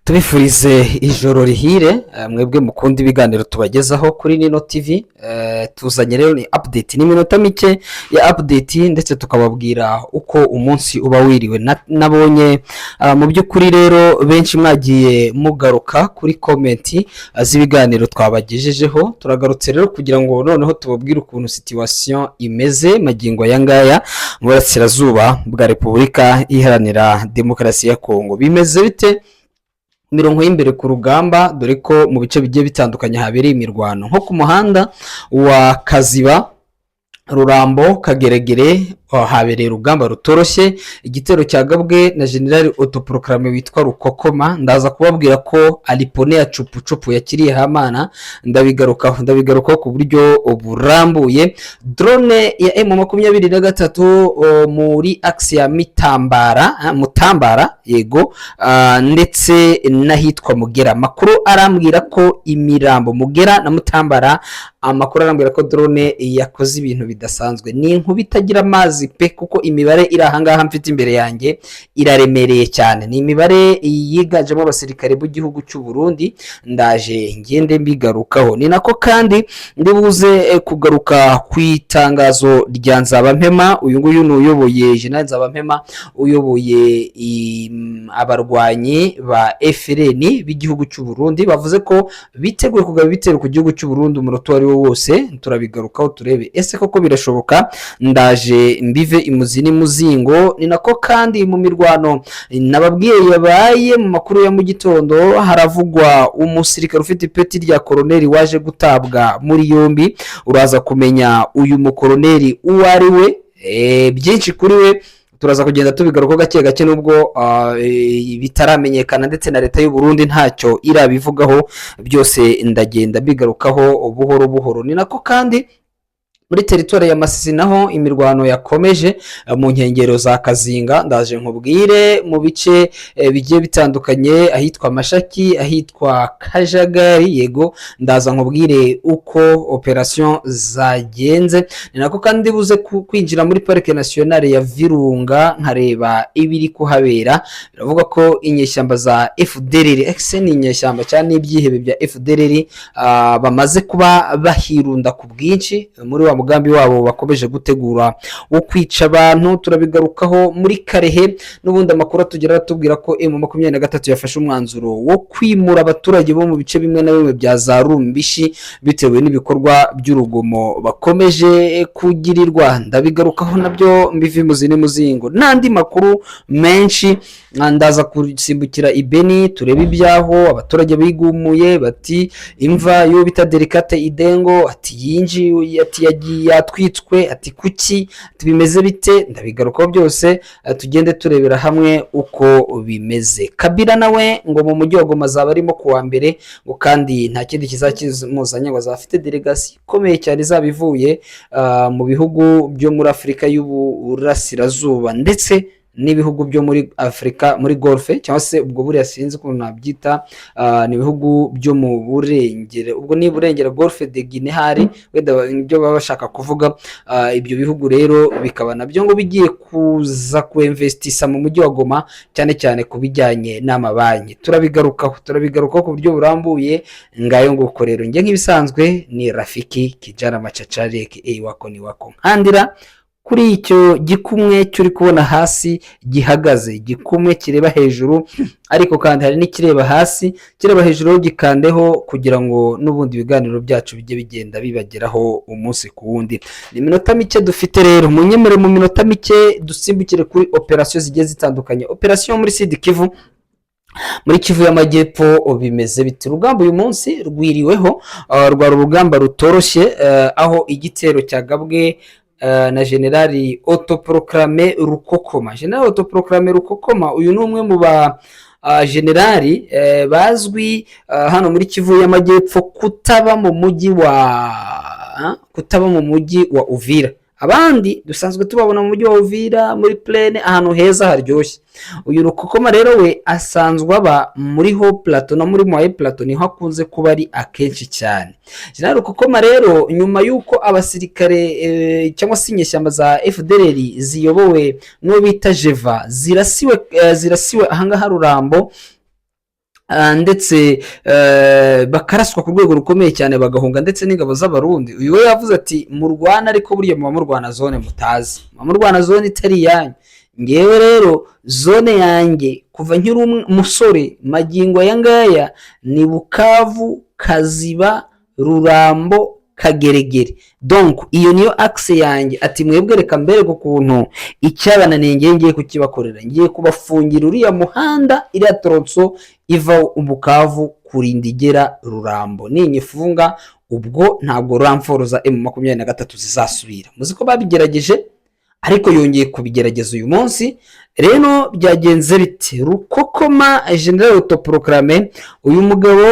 tubifurize ijoro rihire mwebwe mukunda ibiganiro tubagezaho kuri Nino TV. Tuzanye rero ni update n'iminota mike ya update, ndetse tukababwira uko umunsi uba wiriwe. Nabonye mu by'ukuri rero benshi mwagiye mugaruka kuri comment z'ibiganiro twabagejejeho. Turagarutse rero kugira ngo noneho tubabwire ukuntu situation imeze magingo aya ngaya mu burasirazuba bwa Repubulika Iharanira Demokarasi ya Kongo. Bimeze bite mirongo y'imbere ku rugamba, dore ko mu bice bigiye bitandukanye habereye imirwano nko ku muhanda wa Kaziba, Rurambo, Kageregere habereye urugamba rutoroshye. Igitero cyagabwe na General autoproclamé witwa Rukokoma. Ndaza kubabwira ko Alipone ya cupucupu yakiriye Hamana, ndabigarukaho ku buryo burambuye. Drone ya M23 muri axe ya Mutambara yego, ndetse n'ahitwa Mugera. Makuru arambwira ko imirambo Mugera na Mutambara, amakuru arambwira ko drone yakoze ibintu bidasanzwe. Ni inkuba itagira amazi pe, kuko imibare iri ahangaha mfite imbere yanjye iraremereye cyane. Ni imibare yiganjemo abasirikare b'igihugu cy'u Burundi, ndaje ngende mbigarukaho. Ni nako kandi ndibuze kugaruka ku itangazo rya Nzabampema. Uyu nguyu ni uyoboye General Nzabampema, uyoboye abarwanyi ba FRN b'igihugu cy'u Burundi. Bavuze ko biteguye kugaba ibitero ku gihugu cy'u Burundi umunota wari wo wose. Turabigarukaho turebe ese koko birashoboka. Ndaje mbive imuzi n'umuzingo. Ni nako kandi mu mirwano nababwiye yabaye mu makuru ya mu gitondo, haravugwa umusirikare ufite ipeti rya koroneli waje gutabwa muri yombi. Uraza kumenya uyu mukoroneli uwo ari we, byinshi kuri we turaza kugenda tubigaruka gake gake, nubwo bitaramenyekana, ndetse na leta y'u Burundi ntacyo irabivugaho. Byose ndagenda bigarukaho buhoro buhoro. Ni nako kandi muri teritwari ya Masisi naho imirwano yakomeje mu nkengero za Kazinga. Ndaje nkubwire mu bice bigiye bitandukanye, ahitwa Mashaki, ahitwa Kajagari yego. Ndaza nkubwire uko operation zagenze. Ni nako kandi buze kwinjira muri Parike Nationale ya Virunga nkareba ibiri kuhabera. Biravuga ko inyeshyamba za FDLR ni inyeshyamba cyane ibyihebe bya FDLR bamaze kuba bahirunda ku bwinshi muri wa mugambi wabo bakomeje gutegura wo kwica abantu. Turabigarukaho muri Karehe. N'ubundi amakuru tugera tubwira ko M23 yafashe umwanzuro wo kwimura abaturage bo mu bice bimwe na bimwe bya za Rumbishi bitewe n'ibikorwa by'urugomo bakomeje kugirirwa. Ndabigarukaho nabyo mbive imuzi n'umuzingo. N'andi makuru menshi ndaza kusimbukira Ibeni turebe ibyaho abaturage bigumuye bati imva yo bita Delicate Idengo ati yinji ati yagiye yatwitswe ati kuki bimeze bite. Ndabigarukaho byose tugende turebera hamwe uko bimeze. Kabila nawe ngo mu mujyi wa Goma zaba arimo kuwa mbere, ngo kandi nta kindi kizakimuzanya, ngo azafite delegation ikomeye cyane izabivuye mu bihugu byo muri Afurika y'Uburasirazuba ndetse n'ibihugu byo muri Afrika muri Golfe, cyangwa se ubwo buriya sinzi ko nabyita, ni ibihugu byo mu burengere, ubwo ni burengera Golfe de Guinée hari wenda nibyo baba bashaka kuvuga. Ibyo bihugu rero bikaba nabyo ngo bigiye kuza kuinvestisa mu mujyi wa Goma, cyane cyane kubijyanye n'amabanki. Turabigarukaho ku buryo burambuye. Ngayo nguko rero nge nk'ibisanzwe ni Rafiki Kijana Machachari aka wako ni wako nkandira kuri icyo gikumwe cyuri kubona hasi gihagaze. Igikumwe kireba hejuru, ariko kandi hari n'ikireba hasi. Kireba hejuru gikandeho kugira ngo n'ubundi ibiganiro byacu bijye bigenda bibageraho umunsi ku wundi. Ni minota mike dufite rero, munyemere mu minota mike dusimbukire kuri operation zigiye zitandukanye. Operation muri Sud Kivu, muri Kivu y'Amajyepfo bimeze biti. Urugamba uyu munsi rwiriweho, rwa rugamba rutoroshye, aho igitero cyagabwe na General autoproclamé Rukokoma. General autoproclamé Rukokoma uyu ni umwe mu ba generali bazwi hano muri Kivu y'Amajyepfo kutaba mu mujyi wa Uvira. Abandi dusanzwe tubabona mu mujyi wa Uvira muri plaine, ahantu heza haryoshye. Uyu Rukokoma rero we asanzwe aba muri Ho Plateau no muri Moye Plateau, niho akunze kuba ari akenshi cyane. General Rukokoma rero nyuma yuko abasirikare cyangwa se inyeshyamba za FDLR ziyobowe no bita Jeva zirasiwe ahangaha Rurambo, ndetse bakaraswa ku rwego rukomeye cyane bagahunga ndetse n'ingabo z'abarundi. Uyu we yavuze ati murwana ariko burya muba murwana zone mutazi, muba murwana zone itari iyanyu. Ngewe rero zone yanjye kuva nkiri umusore magingo aya ngaya ni Bukavu, Kaziba, Rurambo, Kageregere. Donc iyo niyo axe yanjye. Ati mwebwe reka mbereke ukuntu icyabananiye ngiye kukibakorera, ngiye kubafungira uriya muhanda, iriya tronso iva Bukavu kurinda igera Rurambo, ninyifunga ubwo ntabwo ramforo za M23 zizasubira. Muzi ko babigerageje ariko yongeye kubigerageza uyu munsi. Rero byagenze bite? Rukokoma General Autoproclamé, uyu mugabo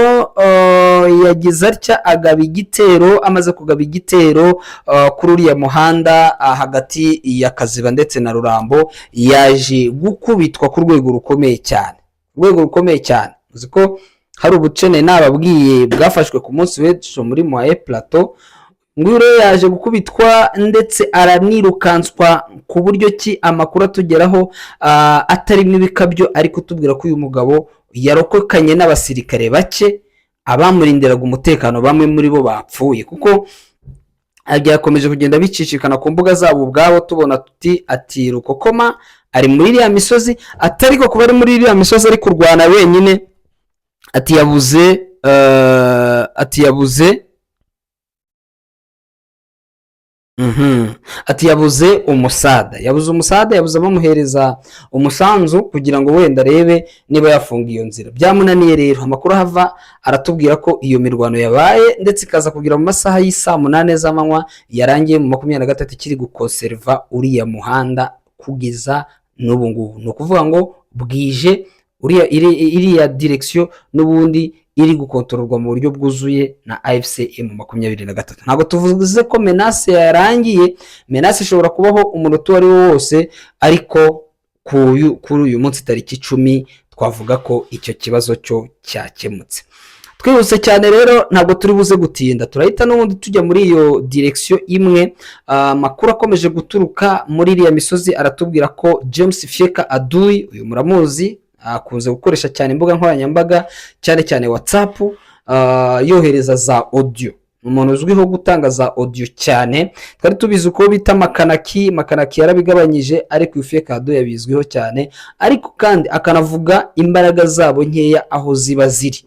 yagize atya agaba igitero, amaze kugaba igitero kuri uriya muhanda hagati ya Kaziba ndetse na Rurambo, yaje gukubitwa ku rwego rukomeye cyane, urwego rukomeye cyane. Uzi ko hari ubucene nababwiye bwafashwe ku munsi w'ejo muri Moye Plateau, ngo rero yaje gukubitwa ndetse aranirukanswa ku buryo ki amakuru atugeraho atarimo ibikabyo, ariko tubwira ko uyu mugabo yarokokanye n'abasirikare bake, abamurindiraga umutekano bamwe muri bo bapfuye, kuko yakomeje kugenda bicicikana ku mbuga zabo ubwabo. Tubona tuti ati Rukokoma ari muri iriya misozi, atari ko kuba ari muri iriya misozi ari kurwana wenyine, ati yabuze umusada, yabuze abamuhereza umusanzu kugira ngo wenda arebe niba yafunga iyo nzira. Byamunaniye rero, amakuru hava aratubwira ko iyo mirwano yabaye ndetse ikaza kugira mu masaha y'isa 8 z'amanywa, yarangiye mu 23 kiri gukonserva uriya muhanda kugeza n'ubu ngubu. Ni ukuvuga ngo bwije iriya direction n'ubundi iri gukontororwa mu buryo bwuzuye na AFC M23. Ntabwo tuvuze ko menace yarangiye, menace ishobora kubaho umunota wari wose, ariko kuri uyu munsi tariki 10 twavuga ko icyo kibazo cyo cyakemutse. Twihuse cyane rero, ntabwo turi buze gutinda, turahita n'ubundi tujya muri iyo direction imwe. Makuru akomeje guturuka muri iriya misozi aratubwira ko James Fieka Adui, uyu muramuzi, akunze gukoresha cyane imbuga nkoranyambaga, cyane cyane WhatsApp, yohereza za audio. Umuntu uzwiho gutanga za audio cyane, twari tubizi uko bita makanaki yarabigabanyije, ariko Fieka Adui yabizwiho cyane, ariko kandi akanavuga imbaraga zabo nkeya aho ziba ziri.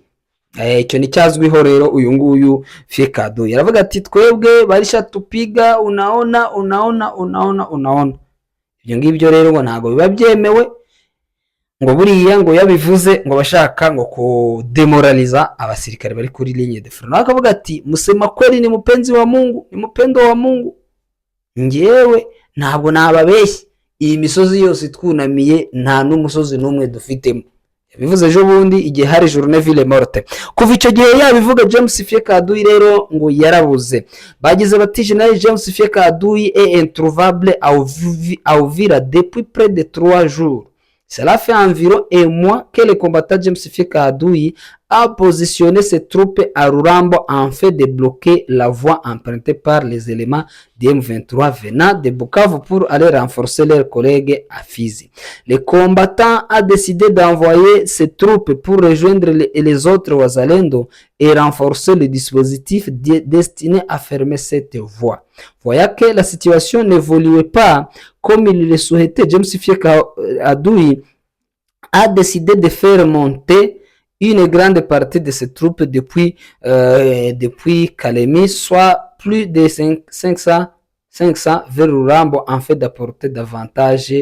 Icyo ni cyazwiho rero uyu nguyu Fieka Adui. Yaravuga ati twebwe barisha tupiga unaona. Ibyo ngibyo rero ngo ntabwo biba byemewe, ngo buriya ngo yabivuze ngo bashaka ngo kudemoraliza abasirikare bari kuri ligne de front. Akavuga ati musema kweli ni mpenzi wa Mungu, ni mpendo wa Mungu, ngewe ntabwo nababeshye, iyi misozi yose twunamiye nta n'umusozi n'umwe dufitemo. Yabivuze ejo bundi igihe hari journée ville morte. Kuva icyo gihe yabivuga James Fieka Adui rero ngo yarabuze. Bagize bati General James Fieka Adui est introuvable à Uvira depuis près de 3 jours. Cela fait environ un mois que le combattant James Fieka Adui a positionné ses troupes à Rurambo en fait de bloquer la voie empruntée par les éléments de M23 venant de Bukavu pour aller renforcer leurs collègues à Fizi. Le combattant a décidé d'envoyer ses troupes pour rejoindre les autres Wazalendo et renforcer le dispositif destiné à fermer cette voie. Voyant que la situation n'évoluait pas comme il le souhaitait, James Fieka Adui a décidé de faire monter une grande partie de ses troupes depuis Kalemi, soit plus de 500 vers Rurambo, en fait d'apporter davantage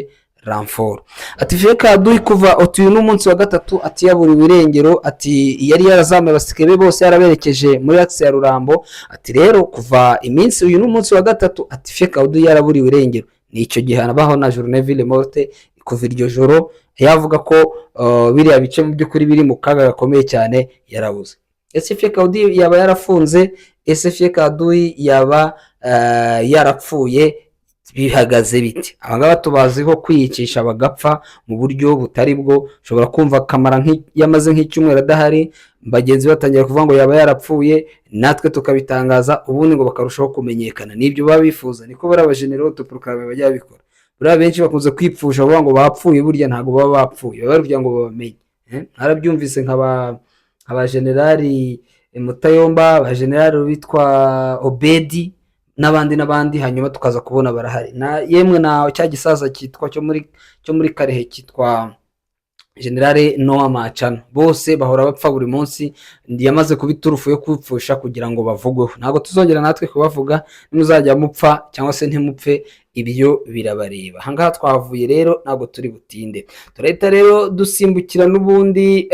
renfort. Ati Fieka Adui kuva utuye n'umunsi wa gatatu ati yaburiwe irengero, ati yari yarazamuye abasirikare bose yaraberekeje muri axe ya Rurambo. Ati rero kuva iminsi uyu n'umunsi wa gatatu ati Fieka Adui yaraburiwe irengero. Ni icyo gihe hanabaho na journée ville morte. Kuva iryo joro yavuga ko biriya bice mu by'ukuri biri mu kaga gakomeye cyane yarabuze. Ese Fieka Adui yaba yarafunze? Ese Fieka Adui yaba yarapfuye? Bihagaze biti? Abangaba tubaziho kwiyicisha bagapfa mu buryo butari bwo. Ushobora kumva kamara yamaze nk'icyumweru adahari, bagenzi batangira kuvuga ngo yaba yarapfuye, natwe tukabitangaza, ubundi ngo bakarushaho kumenyekana. Nibyo baba bifuza, niko bari General Autoproclamé bajya bikora. Buriya benshi bakunze kwipfusha bavuga ngo bapfuye, burya ntabwo baba bapfuye, baba barugira ngo babamenye. harabyumvise nk'aba generali Mutayomba, aba generali bitwa Obedi n'abandi, hanyuma tukaza kubona barahari, yemwe na cya gisaza cyitwa cyo muri Karehe cyitwa generale Noah Macana, bose bahora bapfa buri munsi, yamaze kuba iturufu yo kupfusha kugira ngo bavugweho. Ntabwo tuzongera natwe kubavuga, nimuzajya mupfa cyangwa se ntimupfe, ibyo birabareba. Ahangaha twavuye rero ntabwo turi butinde, turahita rero dusimbukira n'ubundi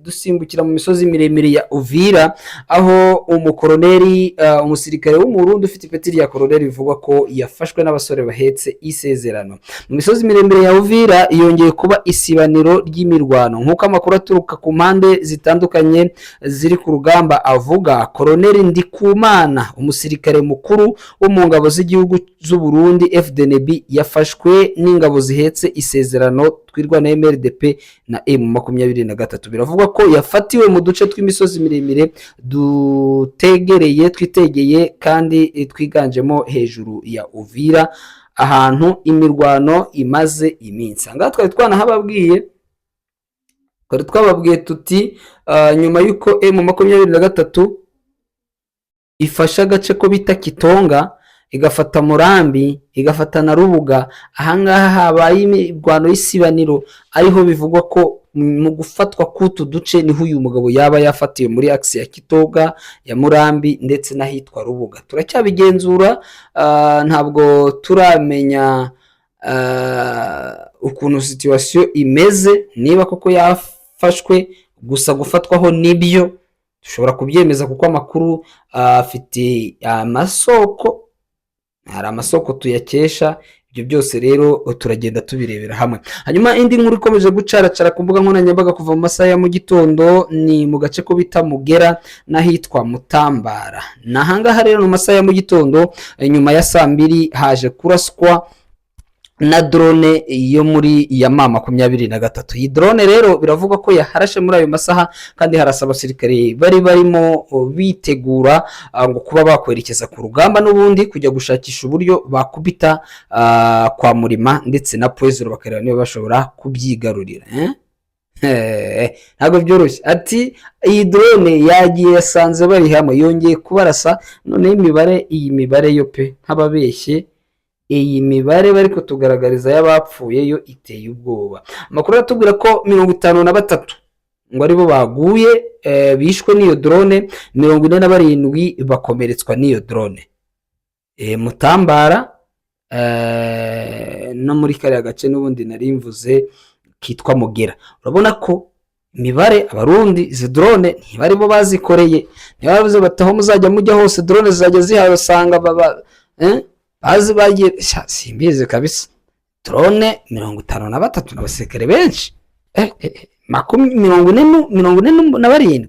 dusimbukira mu misozi miremire ya Uvira, aho umukoroneri umusirikare w'umurundi ufite ipeti rya koroneri bivugwa ko yafashwe n'abasore bahetse isezerano. Mu misozi miremire ya Uvira yongeye kuba isibaniro ry'imirwano, nk'uko amakuru aturuka ku mpande zitandukanye ziri ku rugamba avuga. Koroneri Ndikumana, umusirikare mukuru wo mu ngabo z'igihugu z'Uburundi FDNB, yafashwe n'ingabo zihetse isezerano twirwa na MRDP na M23. Biravugwa ko yafatiwe mu duce tw'imisozi miremire twitegeye kandi twiganjemo hejuru ya Uvira, ahantu imirwano imaze iminsi. Ngaha twababwiye tuti nyuma y'uko M23 ifasha agace ko bita Kitonga, igafata Murambi, igafata na Rubuga, ahangaha habaye imirwano y'isibaniro, ariho bivugwa ko mu gufatwa k'utu duce niho uyu mugabo yaba yafatiwe muri axe ya Kitonga, ya Murambi ndetse n'ahitwa Rubuga. Turacyabigenzura, ntabwo turamenya ukuntu situation imeze, niba koko yafashwe, gusa gufatwaho nibyo dushobora kubyemeza kuko amakuru afite amasoko, hari amasoko tuyakesha. Ibyo byose rero turagenda tubirebera hamwe. Hanyuma indi nkuru ikomeje gucaracara ku mbuga nkoranyambaga kuva mu masaha ya mu gitondo, ni mu gace ko bita Mugera n'ahitwa Mutambara. Nahangaha rero mu masaha ya mu gitondo nyuma ya saa 2 haje kuraswa na drone yo muri ya M23. Iyi drone rero biravugwa ko yaharashe muri ayo masaha, kandi harasaba abasirikare bari barimo bitegura ngo kuba bakwerekeza ku rugamba n'ubundi kujya gushakisha uburyo bakubita kwa Murima ndetse na Poezero, bakareba niba bashobora kubyigarurira. Ntabwo byoroshye. Ati iyi drone yagiye yasanze bari hamwe, yongeye kubarasa, none iyi mibare yo pe nk'ababeshye, iyi mibare bari kutugaragariza y'abapfuye yo iteye ubwoba. Amakuru atubwira ko 53 ngo aribo baguye bishwe n'iyo drone, 47 bakomeretswa n'iyo drone. Mutambara no muri kariya gace n'ubundi nari mvuze kitwa Mugera. Urabona ko imibare abarundi izi drone ntibari bo bazikoreye, ntibavuze bataho muzajya mujya hose drone zizajya zihasanga bazi bagiye simbize kabisa. Drone 53 n'abasirikare benshi 47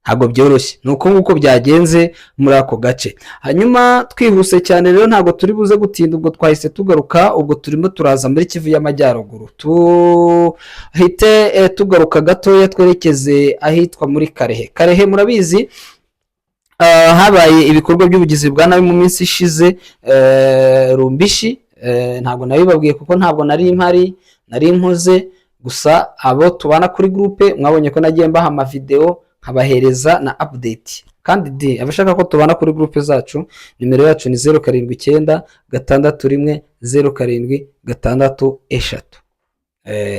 ntabwo byoroshye. Nuko nguko byagenze muri ako gace. Hanyuma twihuse cyane rero, ntabwo turi buze gutinda, ubwo twahise tugaruka, ubwo turimo turaza muri Kivu y'Amajyaruguru, tuhite tugaruka gatoya twerekeze ahitwa muri Karehe. Murabizi habaye ibikorwa by'ubugizi bwa nabi mu minsi ishize Rumbishi. Ntabwo nabibabwiye kuko ntabwo nari mpuze, gusa abo tubana kuri groupe mwabonye ko nagiye mbaha ama video nkabahereza na update. Kandi abashaka ko tubana kuri groupe zacu, nimero yacu ni 07766076.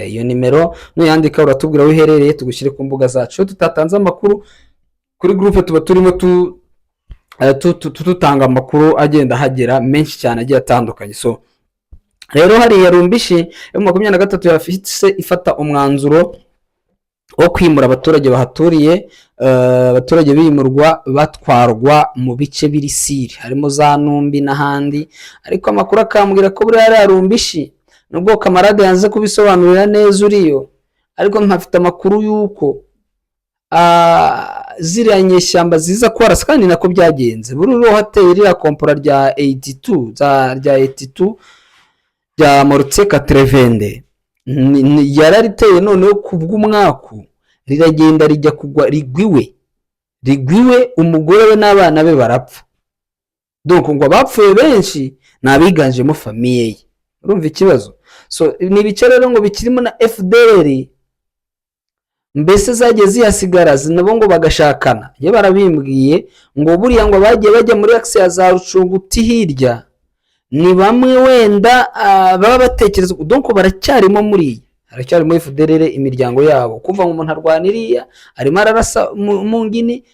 Iyo nimero nuyandika uratubwira aho uherereye, tugushyire ku mbuga zacu. Tutatanze amakuru kuri groupe tuba turimo tutanga amakuru agenda hagera menshi cyane agiye atandukanye. So rero hari ya Rumbishi M23 yafise ifata umwanzuro wo kwimura abaturage bahaturiye, abaturage bimurwa batwarwa mu bice biri Siri, harimo za Numbi n'ahandi. Ariko amakuru akambwira ko buri ya Rumbishi, nubwo kamarade yanze kubisobanurira neza uriyo, ariko mpafite amakuru yuko ziriya nyeshyamba ziza kwarasa, kandi nako byagenze. Buri hateye rya kompora rya 82 rya Mortseka Trevende yarariteye, noneho kubw'umwaku riragenda rijya kugwa, rigwiwe umugore we n'abana be barapfa. Donc ngo bapfuye benshi nabiganjemo famiye ye. Urumva ikibazo? So ni bice rero ngo bikirimo na FDR mbese zagiye zihasigara nabo ngo bagashakana. Iyo barabimbwiye ngo buriya ngo bagiye bajya muri akisi ya za Rucunguti hirya, ni bamwe wenda baba batekereza donc baracyarimo muri haracyarimo FDLR imiryango yabo, kumva ngo umuntu arwana iriya arimo ararasa umungini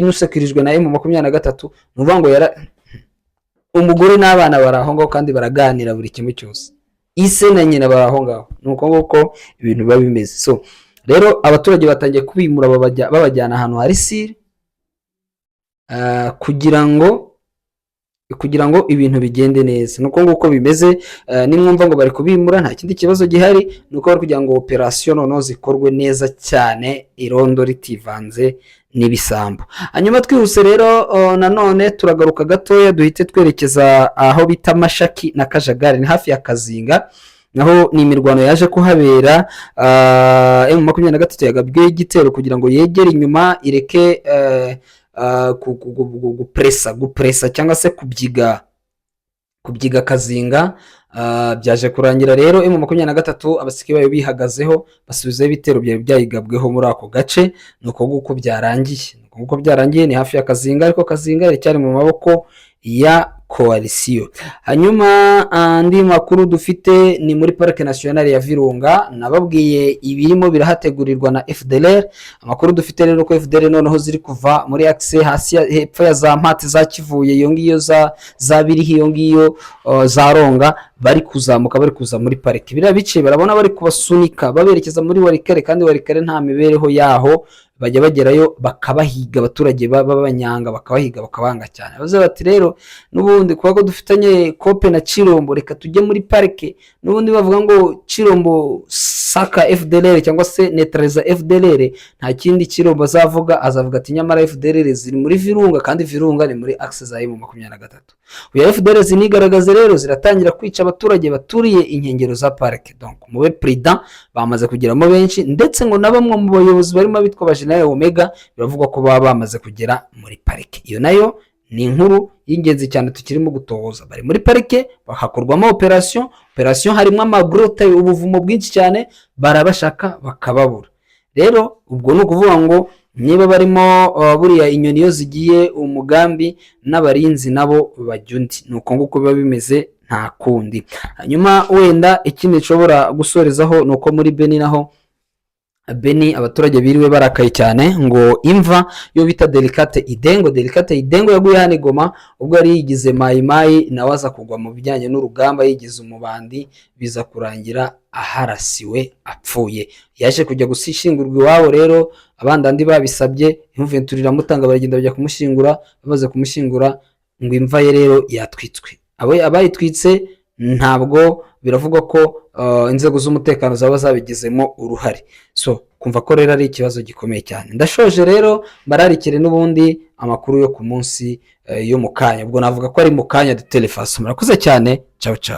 usekirijwe na M23, nuvuga ngo umugore n'abana baraho ngaho kandi baraganira buri kimwe cyose, ise na nyina baraho ngaho, nuko nguko ibintu biba bimeze. So rero abaturage batangiye kubimura babajyana ahantu hari sire kugira ngo ibintu bigende neza, nuko nguko bimeze. Nimwumva ngo bari kubimura nta kindi kibazo gihari, nuko bari kugira ngo operation noneho zikorwe neza cyane, irondo ritivanze n'ibisambo. Hanyuma twihuse rero nanone turagaruka gatoya duhite twerekeza aho bita Mashaki na Kajagari, ni hafi ya Kazinga, naho ni imirwano yaje kuhabera. M23 yagabwe igitero kugira ngo yegere inyuma ireke gupresa cyangwa se kubyiga Kazinga. Byaje kurangira rero M23 abasiki bayo bihagazeho basubizaho ibitero byari byayigabweho muri ako gace, nuko nguko byarangiye. Ni hafi ya Kazinga, ariko Kazinga iracyari mu maboko ya koalisiyo. Hanyuma andi makuru dufite ni muri Parike Nationale ya Virunga, nababwiye ibirimo birahategurirwa na FDLR. Amakuru dufite rero ko FDLR noneho ziri kuva muri axe hasi hepfo ya za Mpati za Kivuye, iyo ngiyo za Birihi, iyo ngiyo za Ronga, bari kuzamuka bari kuza muri parike. Biriya bice barabona bari kubasunika baberekeza muri Warikare, kandi Warikare nta mibereho yaho, bajya bagerayo bakabahiga, abaturage b'abanyanga bakabahiga bakabanga cyane. Bavuze bati rero n'ubundi kuko dufitanye kope na Chirombo, reka tujye muri parike. N'ubundi bavuga ngo Chirombo saka FDLR cyangwa se neutraliza FDLR, nta kindi Chirombo azavuga ati nyamara FDLR ziri muri Virunga, kandi Virunga ni muri axe za M23. Uya FDLR zinigaragaze rero ziratangira kwica abaturage baturiye inkengero za parike. Donc mube prudent, bamaze kugeramo benshi, ndetse ngo na bamwe mu bayobozi barimo bitwa Bajenali Omega biravugwa ko baba bamaze kugera muri parike. Iyo nayo ni inkuru y'ingenzi cyane tukirimo gutohoza. Bari muri parike bakakorwamo operation harimo amagrote, ubuvumo bwinshi cyane, barabashaka bakababura. Rero ubwo ni ukuvuga ngo niba barimo buriya inyoni yo zigiye umugambi, n'abarinzi nabo bajya undi, nuko nguko biba bimeze nta kundi. Hanyuma wenda ikindi nshobora gusorezaho nuko muri Beni naho abaturage biriwe barakaye cyane, ngo imva yo bita Delicate Idengo yaguye hano Goma, ubwo yari yigize mayimayi nawe aza kugwa mu bijyanye n'urugamba, yigize umubandi, biza kurangira aharasiwe apfuye. Yaje kujya gushyingurwa iwabo, rero abandandi babisabye, Juventus iramutanga, baragenda bajya kumushyingura. Bamaze kumushyingura ngo imva ye rero yatwitswe. Abayitwitse ntabwo biravugwa ko inzego z'umutekano zaba zabigizemo uruhare. So kumva ko rero ari ikibazo gikomeye cyane. Ndashoje rero, bararikire n'ubundi amakuru yo ku munsi yo mu kanya, ubwo navuga ko ari mu kanya de telefaso. Murakoze cyane, ciao ciao.